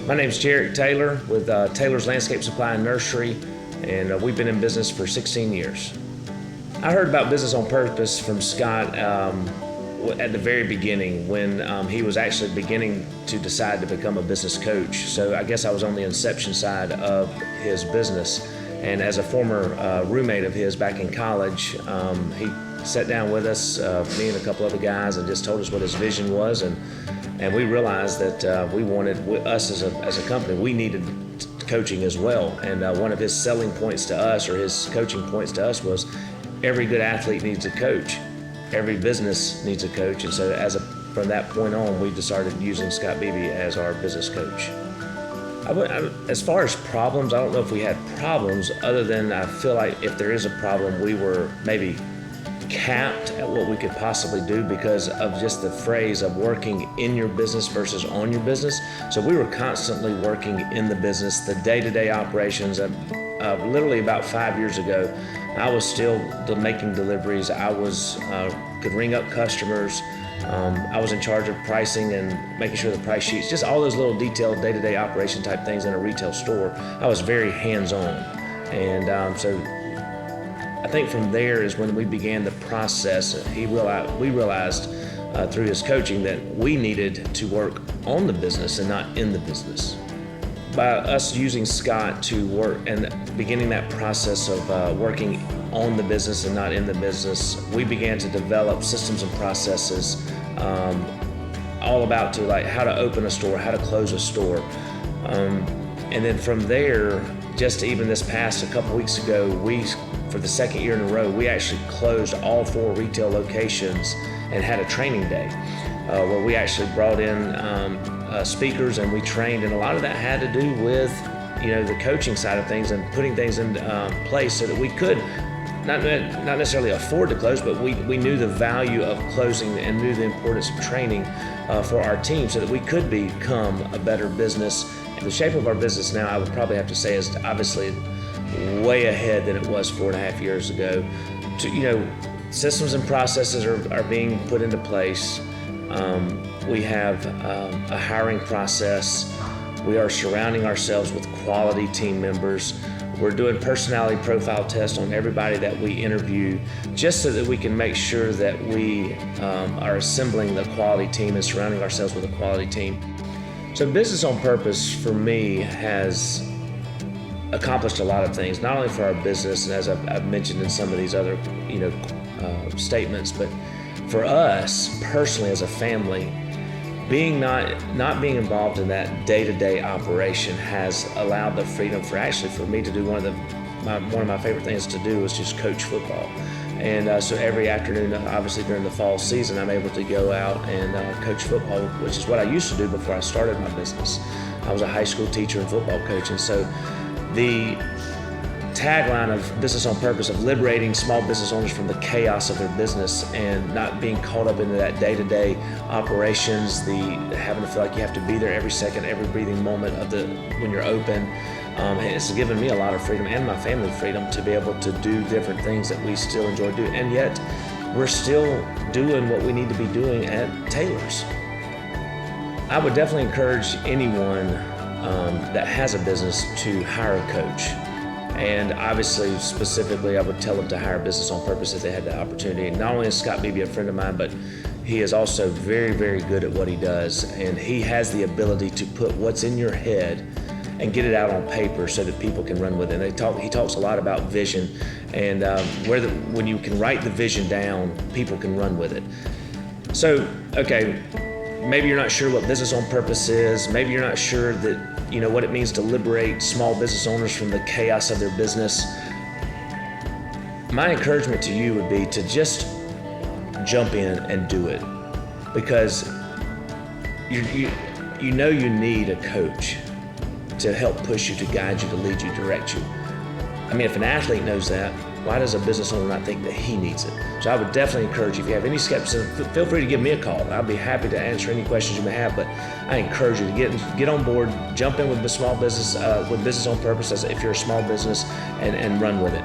My name's Gerrick Taylor with Taylor's Landscape Supply and Nursery, and we've been in business for 16 years. I heard about Business on Purpose from Scott at the very beginning when he was actually beginning to decide to become a business coach. So I guess I was on the inception side of his business. And as a former roommate of his back in college, he sat down with us, me and a couple other guys, and just told us what his vision was. And we realized that we wanted, us as a company, we needed coaching as well. And one of his selling points to us, or his coaching points to us, was every good athlete needs a coach. Every business needs a coach. And so from that point on, we decided using Scott Beebe as our business coach. As far as problems, I don't know if we had problems, other than I feel like if there is a problem, we were maybe capped at what we could possibly do because of just the phrase of working in your business versus on your business. So we were constantly working in the business, the day-to-day operations. Literally about 5 years ago, I was still making deliveries. I could ring up customers. I was in charge of pricing and making sure the price sheets, just all those little detailed day-to-day operation type things in a retail store. I was very hands-on. And so I think from there is when we began the process. We realized through his coaching that we needed to work on the business and not in the business. By us using Scott to work and beginning that process of working on the business and not in the business, we began to develop systems and processes all about how to open a store, how to close a store. And then from there, just even this past a couple weeks ago, for the second year in a row, we actually closed all 4 retail locations and had a training day where we actually brought in speakers and we trained, and a lot of that had to do with the coaching side of things and putting things in place so that we could not necessarily afford to close, but we knew the value of closing and knew the importance of training for our team so that we could become a better business. The shape of our business now, I would probably have to say, is obviously way ahead than it was 4.5 years ago. Systems and processes are being put into place. We have a hiring process. We are surrounding ourselves with quality team members. We're doing personality profile tests on everybody that we interview, just so that we can make sure that we are assembling the quality team and surrounding ourselves with a quality team. So Business on Purpose for me has accomplished a lot of things, not only for our business, and as I've mentioned in some of these other statements, but for us personally as a family, not being involved in that day-to-day operation has allowed the freedom for me to do one of my favorite things to do is just coach football. And so every afternoon, obviously during the fall season, I'm able to go out and coach football, which is what I used to do before I started my business. I was a high school teacher and football coach, and so the tagline of Business on Purpose, of liberating small business owners from the chaos of their business and not being caught up into that day-to-day operations, having to feel like you have to be there every second, every breathing moment when you're open. It's given me a lot of freedom and my family freedom to be able to do different things that we still enjoy doing, and yet we're still doing what we need to be doing at Taylor's. I would definitely encourage anyone that has a business to hire a coach. And obviously, specifically, I would tell them to hire Business on Purpose if they had the opportunity. Not only is Scott Beebe a friend of mine, but he is also very, very good at what he does. And he has the ability to put what's in your head and get it out on paper so that people can run with it. And he talks a lot about vision, and when you can write the vision down, people can run with it. So, okay, maybe you're not sure what Business on Purpose is. Maybe you're not sure that what it means to liberate small business owners from the chaos of their business. My encouragement to you would be to just jump in and do it, because you need a coach to help push you, to guide you, to lead you, direct you. I mean, if an athlete knows that, why does a business owner not think that he needs it? So I would definitely encourage you, if you have any skepticism, feel free to give me a call. I'll be happy to answer any questions you may have, but I encourage you to get on board, jump in with the small business, with Business on Purpose if you're a small business, and run with it.